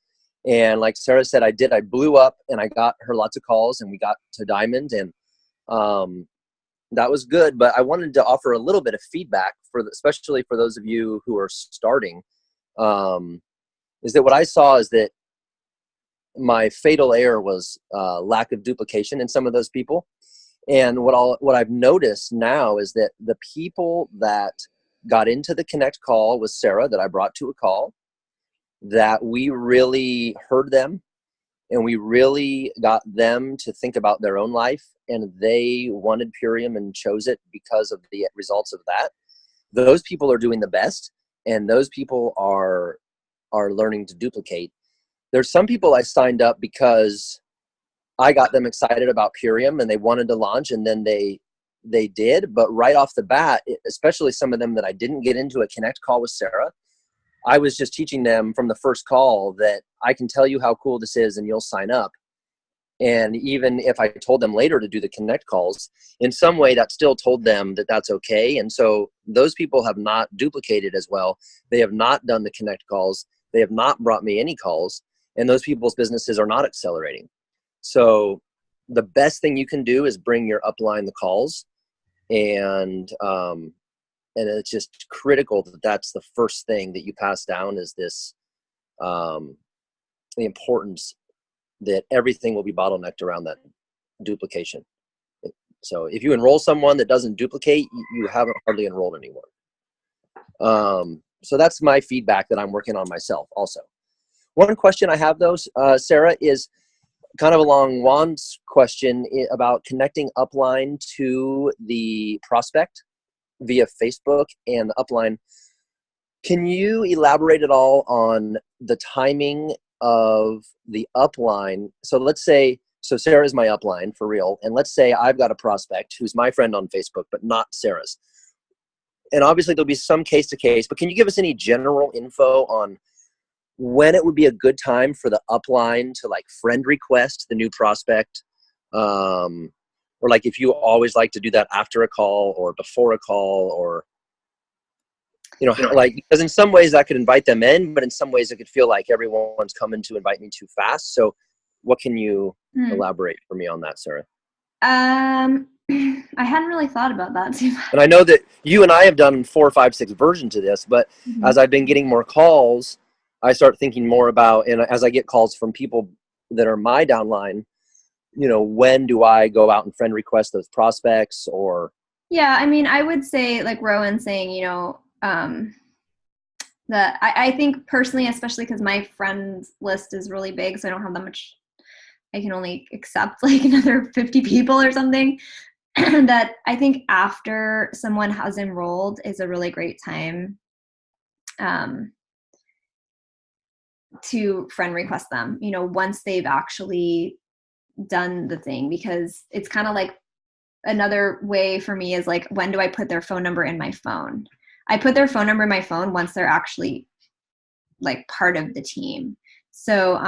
And like Sarah said, I blew up and I got her lots of calls and we got to diamond and that was good. But I wanted to offer a little bit of feedback especially for those of you who are starting, is that what I saw is that my fatal error was lack of duplication in some of those people. And what I've noticed now is that the people that got into the connect call with Sarah that I brought to a call, that we really heard them and we really got them to think about their own life and they wanted Purium and chose it because of the results of that. Those people are doing the best and those people are learning to duplicate. There's some people I signed up because I got them excited about Purium and they wanted to launch and then they did. But right off the bat, especially some of them that I didn't get into a connect call with Sarah, I was just teaching them from the first call that I can tell you how cool this is and you'll sign up. And even if I told them later to do the connect calls, in some way that still told them that that's okay. And so those people have not duplicated as well. They have not done the connect calls. They have not brought me any calls. And those people's businesses are not accelerating. So the best thing you can do is bring your upline the calls. And it's just critical that that's the first thing that you pass down is this, the importance that everything will be bottlenecked around that duplication. So if you enroll someone that doesn't duplicate, you haven't hardly enrolled anyone. So that's my feedback that I'm working on myself also. One question I have though, Sarah, is kind of along Juan's question about connecting upline to the prospect via Facebook and the upline. Can you elaborate at all on the timing of the upline? So let's say, Sarah's my upline for real. And let's say I've got a prospect who's my friend on Facebook, but not Sarah's. And obviously there'll be some case to case, but can you give us any general info on when it would be a good time for the upline to like friend request the new prospect? Or like if you always like to do that after a call or before a call or. you know, like, because in some ways that could invite them in, but in some ways it could feel like everyone's coming to invite me too fast. So what can you elaborate for me on that, Sarah? I hadn't really thought about that too much. And I know that you and I have done 4, 5, 6 versions of this, but as I've been getting more calls, I start thinking more about, and as I get calls from people that are my downline, you know, when do I go out and friend request those prospects? Or yeah, I mean, I would say, like Rowan saying, you know, that I think personally, especially because my friends list is really big, so I don't have that much. I can only accept like another 50 people or something. That I think after someone has enrolled is a really great time to friend request them, you know, once they've actually done the thing, because it's kind of like another way for me is like, when do I put their phone number in my phone? I put their phone number in my phone once they're actually like part of the team. So,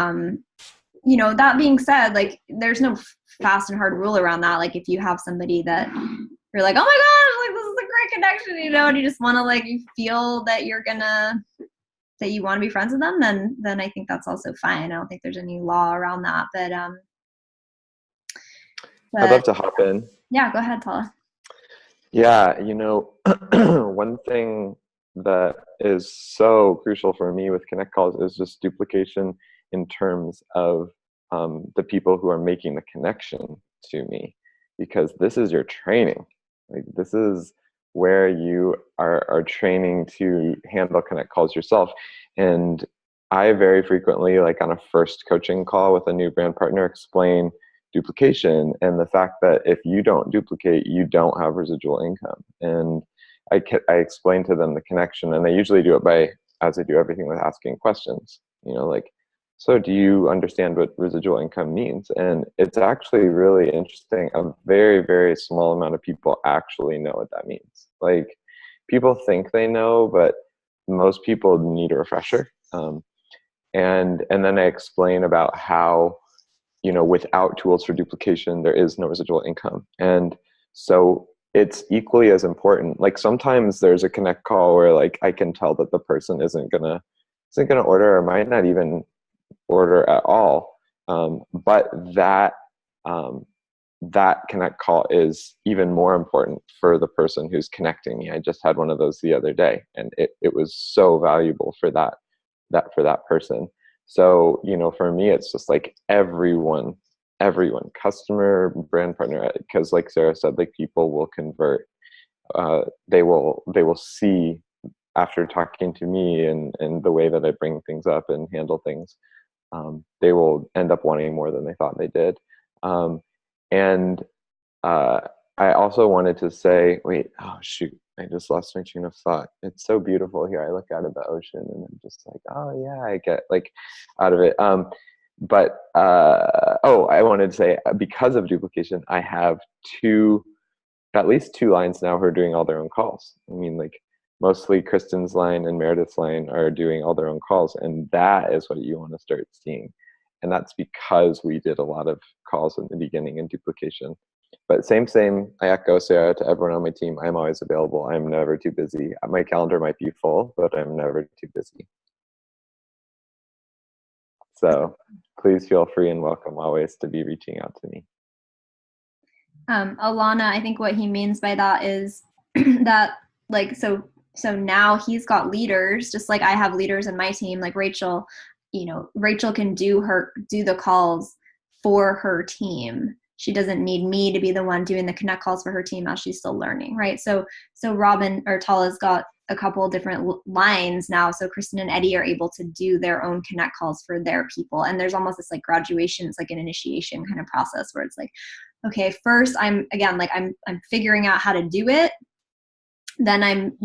you know, that being said, like there's no fast and hard rule around that. Like if you have somebody that you're like, oh my gosh, like this is a great connection, you know, and you just want to like, you feel that that you want to be friends with them, then I think that's also fine. I don't think there's any law around that, but I'd love to hop in. Yeah, go ahead, Tala. Yeah, you know, one thing that is so crucial for me with Connect calls is just duplication in terms of the people who are making the connection to me, because this is your training. Like this is where you are training to handle Connect calls yourself. And I very frequently, like on a first coaching call with a new brand partner, explain duplication and the fact that if you don't duplicate, you don't have residual income. And I explain to them the connection, and I usually do it as I do everything, with asking questions, you know, like, so do you understand what residual income means? And it's actually really interesting. A very, very small amount of people actually know what that means. Like people think they know, but most people need a refresher. And then I explain about how, you know, without tools for duplication, there is no residual income. And so it's equally as important. Like sometimes there's a Connect call where like I can tell that the person isn't gonna order, or might not even order at all. But that Connect call is even more important for the person who's connecting me. I just had one of those the other day, and it was so valuable for that person. So, you know, for me, it's just like everyone, customer, brand partner, because like Sarah said, like people will convert. They will see after talking to me and the way that I bring things up and handle things. They will end up wanting more than they thought they did. And I also wanted to say, wait, oh shoot, I just lost my train of thought. It's so beautiful here. I look out at the ocean and I'm just like, oh yeah, I get like out of it. But I wanted to say, because of duplication, I have at least two lines now who are doing all their own calls. I mean, like mostly Kristen's line and Meredith's line are doing all their own calls, and that is what you want to start seeing. And that's because we did a lot of calls in the beginning in duplication. But same, I echo Sarah to everyone on my team. I'm always available. I'm never too busy. My calendar might be full, but I'm never too busy. So please feel free and welcome always to be reaching out to me. Alana, I think what he means by that is that like, so now he's got leaders, just like I have leaders in my team, like Rachel, you know, Rachel can do the calls for her team. She doesn't need me to be the one doing the Connect calls for her team as she's still learning, right? So Robin or Tala's got a couple of different lines now. So Kristen and Eddie are able to do their own Connect calls for their people. And there's almost this like graduation, it's like an initiation kind of process where it's like, okay, first I'm figuring out how to do it. Then I'm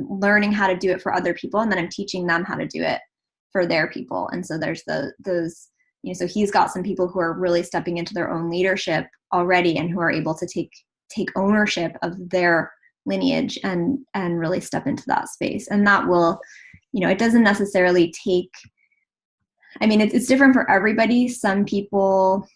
learning how to do it for other people, and then I'm teaching them how to do it for their people. And so there's those, you know, so he's got some people who are really stepping into their own leadership already and who are able to take ownership of their lineage and really step into that space. And that will, you know, it doesn't necessarily take, I mean, it's different for everybody. Some people,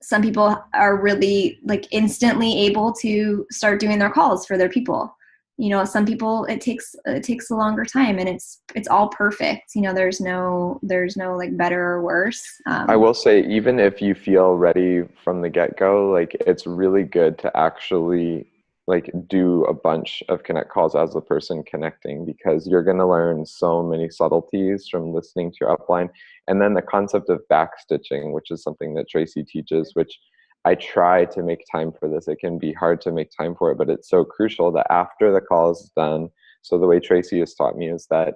some people are really like instantly able to start doing their calls for their people. You know, some people it takes a longer time, and it's all perfect. You know, there's no like better or worse. I will say, even if you feel ready from the get-go, like it's really good to actually like do a bunch of connect calls as a person connecting, because you're going to learn so many subtleties from listening to your upline. And then the concept of backstitching, which is something that Tracy teaches, which I try to make time for this. It can be hard to make time for it, but it's so crucial that after the call is done. So the way Tracy has taught me is that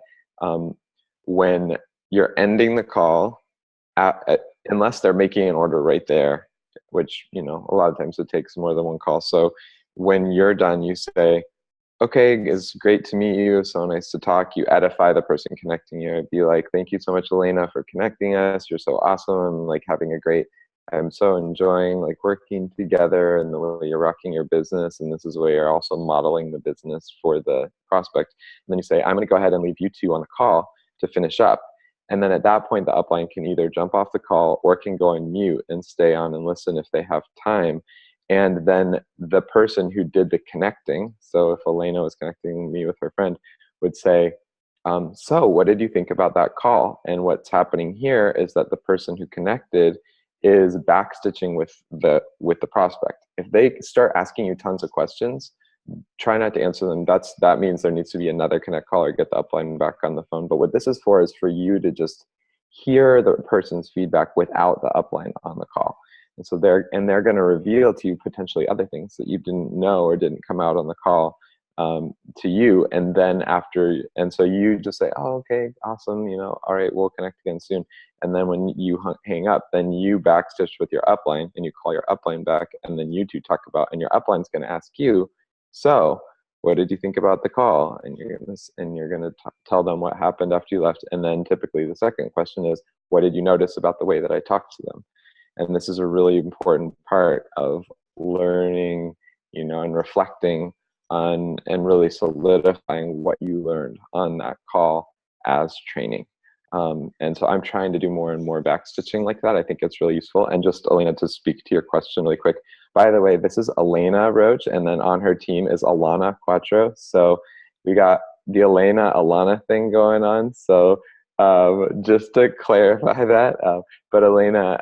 when you're ending the call, unless they're making an order right there, which, you know, a lot of times it takes more than one call. So when you're done, you say, okay, it's great to meet you. So nice to talk. You edify the person connecting you. It'd be like, thank you so much, Elena, for connecting us. You're so awesome. I'm like having a great, I'm so enjoying like working together and the way you're rocking your business. And this is where you're also modeling the business for the prospect. And then you say, I'm going to go ahead and leave you two on the call to finish up. And then at that point, the upline can either jump off the call or can go on mute and stay on and listen if they have time. And then the person who did the connecting, so if Elena was connecting me with her friend, would say, so what did you think about that call? And what's happening here is that the person who connected is backstitching with the prospect. If they start asking you tons of questions, try not to answer them. That means there needs to be another connect call or get the upline back on the phone. But what this is for you to just hear the person's feedback without the upline on the call. And so they're going to reveal to you potentially other things that you didn't know or didn't come out on the call to you. And then and so you just say, oh, okay, awesome. You know, all right, we'll connect again soon. And then when you hang up, then you backstitch with your upline and you call your upline back, and then you two talk about, and your upline's going to ask you, so what did you think about the call? And you're going to tell them what happened after you left. And then typically the second question is, what did you notice about the way that I talked to them? And this is a really important part of learning, you know, and reflecting on and really solidifying what you learned on that call as training. And so I'm trying to do more and more backstitching like that. I think it's really useful. And just, Elena, to speak to your question really quick, by the way, this is Elena Roach, and then on her team is Alana Quattro. So we got the Elena Alana thing going on. So just to clarify that, but Elena,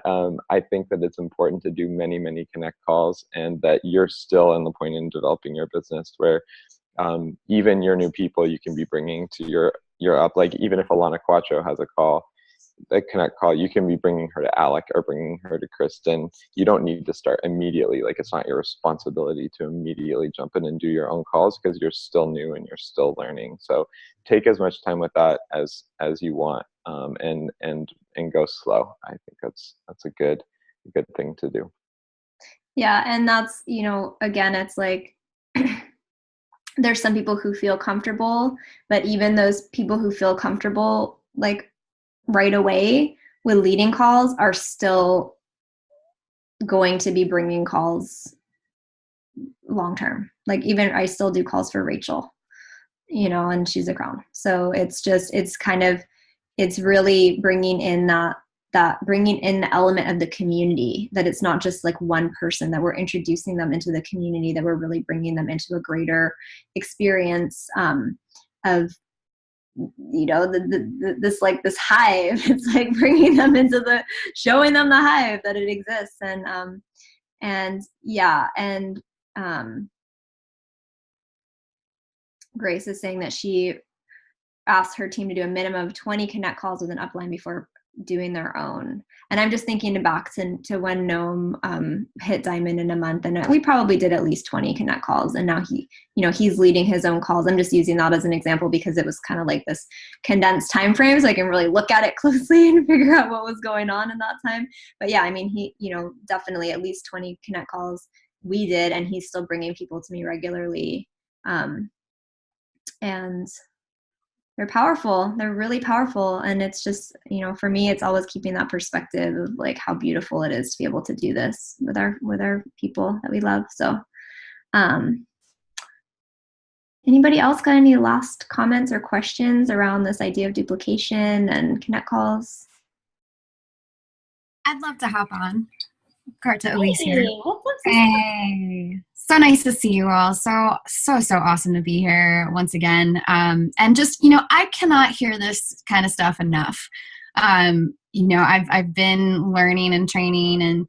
I think that it's important to do many, many connect calls, and that you're still in the point in developing your business where even your new people you can be bringing to your up, like even if Alana Quattro has a connect call, you can be bringing her to Alec or bringing her to Kristen. You don't need to start immediately. Like, it's not your responsibility to immediately jump in and do your own calls, because you're still new and you're still learning. So take as much time with that as you want, and go slow. I think that's a good thing to do. Yeah, and that's, you know, again, it's like there's some people who feel comfortable, but even those people who feel comfortable like right away with leading calls are still going to be bringing calls long term. Like, even I still do calls for Rachel, you know, and she's a crown. So it's really bringing in bringing in the element of the community, that it's not just like one person, that we're introducing them into the community, that we're really bringing them into a greater experience of, you know, this hive. It's like bringing them into showing them the hive, that it exists. And Grace is saying that she asked her team to do a minimum of 20 connect calls with an upline before doing their own. And I'm just thinking back to when Noam hit Diamond in a month, and we probably did at least 20 connect calls, and now he's leading his own calls. I'm just using that as an example because it was kind of like this condensed time frame, so I can really look at it closely and figure out what was going on in that time. But yeah, I mean, he, you know, definitely at least 20 connect calls we did, and he's still bringing people to me regularly. And they're powerful. They're really powerful. And it's just, you know, for me, it's always keeping that perspective of like how beautiful it is to be able to do this with our people that we love. So, anybody else got any last comments or questions around this idea of duplication and connect calls? I'd love to hop on. Carta Elise here. Hey, what's up, sister? Hey, so nice to see you all. So awesome to be here once again. And just, I cannot hear this kind of stuff enough. I've been learning and training and,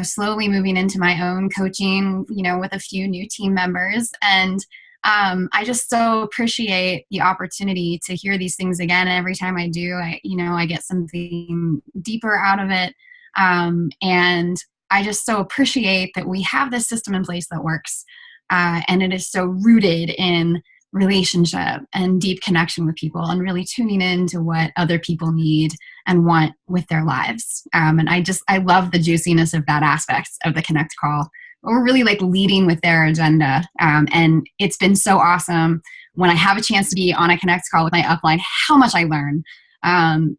slowly moving into my own coaching, with a few new team members. And I just so appreciate the opportunity to hear these things again. Every time I do, I get something deeper out of it. And I just so appreciate that we have this system in place that works. And it is so rooted in relationship and deep connection with people and really tuning into what other people need and want with their lives. And I love the juiciness of that aspect of the Connect call. We're really like leading with their agenda. And it's been so awesome when I have a chance to be on a Connect call with my upline, how much I learn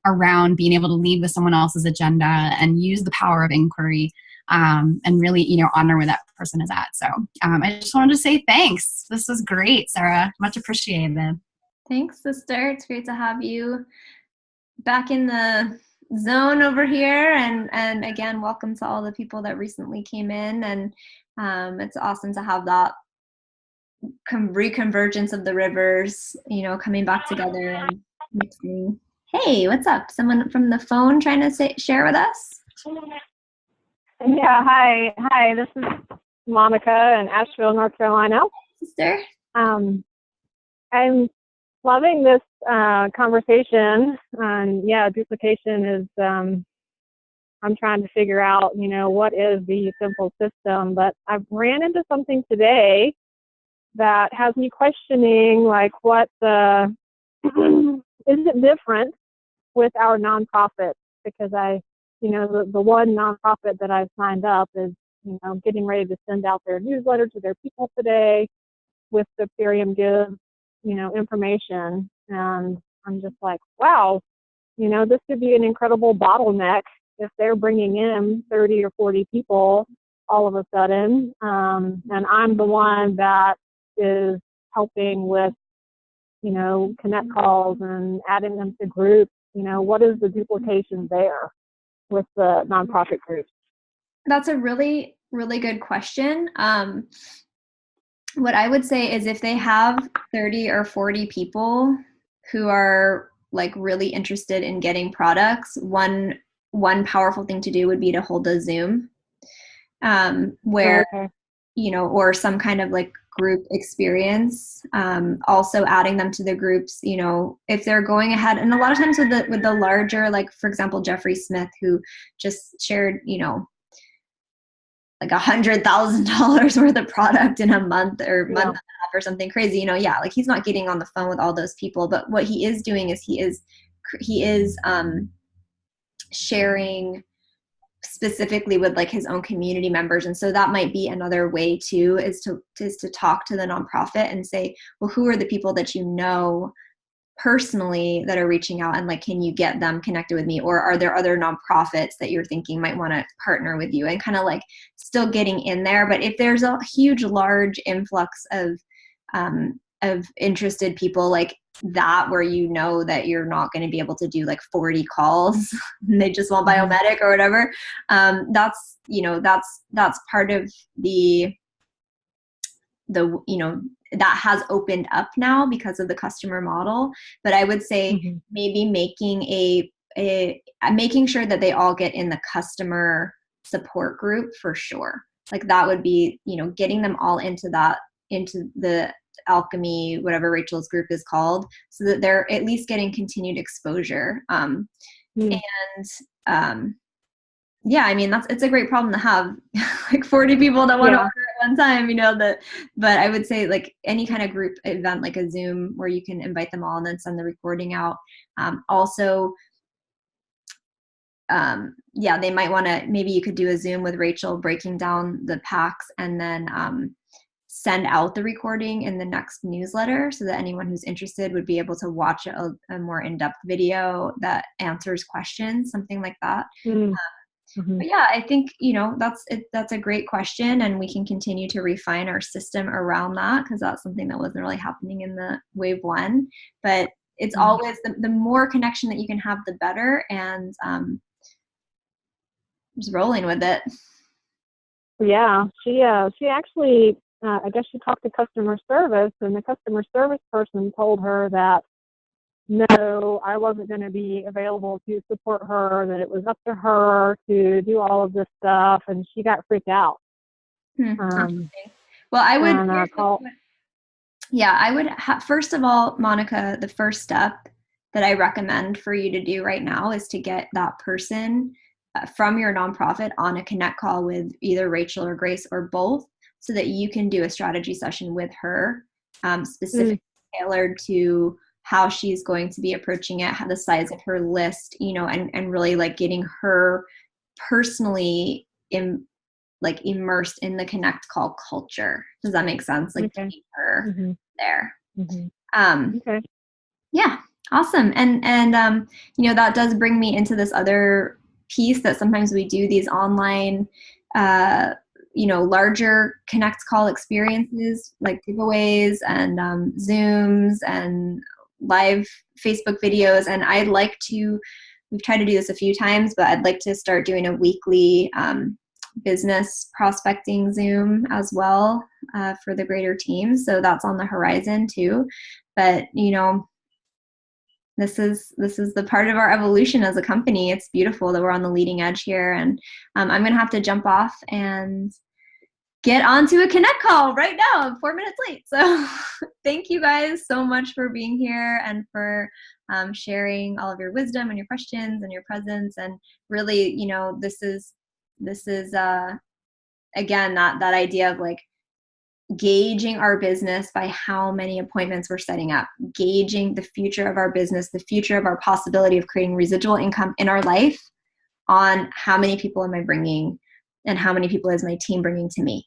around being able to lead with someone else's agenda and use the power of inquiry and really, honor where that person is at. So I just wanted to say thanks. This was great, Sarah. Much appreciated. Thanks, sister. It's great to have you back in the zone over here. And again, welcome to all the people that recently came in. And it's awesome to have that reconvergence of the rivers, coming back together and mixing. Hey, what's up? Someone from the phone trying to share with us? Yeah, hi. This is Monica in Asheville, North Carolina. Sister. I'm loving this conversation. Duplication is. I'm trying to figure out, what is the simple system. But I've ran into something today that has me questioning, like, what is it different with our nonprofit? Because the one nonprofit that I've signed up is, getting ready to send out their newsletter to their people today with the Ethereum Give, information. And I'm just like, wow, this could be an incredible bottleneck if they're bringing in 30 or 40 people all of a sudden. And I'm the one that is helping with, Connect calls and adding them to groups. What is the duplication there with the nonprofit groups? That's a really, really good question. What I would say is if they have 30 or 40 people who are like really interested in getting products, one powerful thing to do would be to hold a Zoom where, or some kind of like group experience. Also adding them to the groups, if they're going ahead, and a lot of times with the larger, like for example, Jeffrey Smith, who just shared, like $100,000 worth of product in a month or month and a half or something crazy, like he's not getting on the phone with all those people, but what he is doing is he is sharing specifically with like his own community members. And so that might be another way too, is to talk to the nonprofit and say, well, who are the people that personally that are reaching out, and like, can you get them connected with me? Or are there other nonprofits that you're thinking might want to partner with you? And kind of like still getting in there. But if there's a huge, large influx of interested people like that, where that you're not going to be able to do like 40 calls and they just want biometric or whatever, that's part of the that has opened up now because of the customer model. But I would say maybe making sure that they all get in the customer support group for sure. Like that would be, getting them all into the alchemy, whatever Rachel's group is called, so that they're at least getting continued exposure. It's a great problem to have, like 40 people that want to order at one time, but I would say like any kind of group event, like a Zoom where you can invite them all and then send the recording out. They might want to, maybe you could do a Zoom with Rachel breaking down the packs and then send out the recording in the next newsletter so that anyone who's interested would be able to watch a more in-depth video that answers questions, something like that. But yeah, I think, that's a great question, and we can continue to refine our system around that, because that's something that wasn't really happening in the wave one. But it's always the more connection that you can have, the better, and just rolling with it. Yeah, she actually, I guess she talked to customer service, and the customer service person told her that no, I wasn't going to be available to support her, that it was up to her to do all of this stuff, and she got freaked out. Well, I would, yeah, I would, first of all, Monica, the first step that I recommend for you to do right now is to get that person from your nonprofit on a Connect call with either Rachel or Grace or both, so that you can do a strategy session with her, specifically tailored to how she's going to be approaching it, how the size of her list, you know, and really like getting her personally immersed in the Connect call culture. Does that make sense? Like to keep her there. Okay. Yeah, awesome. And you know, that does bring me into this other piece that sometimes we do these online, you know, larger Connect call experiences like giveaways and Zooms and live Facebook videos. And we've tried to do this a few times, but I'd like to start doing a weekly business prospecting Zoom as well for the greater team. So that's on the horizon too. But, you know, this is the part of our evolution as a company. It's beautiful that we're on the leading edge here. And I'm going to have to jump off and get onto a Connect call right now. I'm 4 minutes late. So thank you guys so much for being here and for sharing all of your wisdom and your questions and your presence. And really, you know, this is again, that idea of like gauging our business by how many appointments we're setting up, gauging the future of our business, the future of our possibility of creating residual income in our life on how many people am I bringing and how many people is my team bringing to me.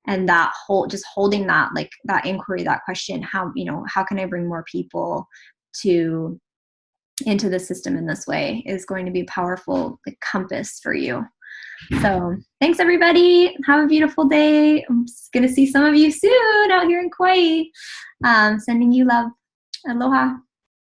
And that just holding that, like that inquiry, that question, how can I bring more people into the system in this way is going to be a powerful compass for you. So thanks everybody. Have a beautiful day. I'm just going to see some of you soon out here in Kauai. Sending you love. Aloha.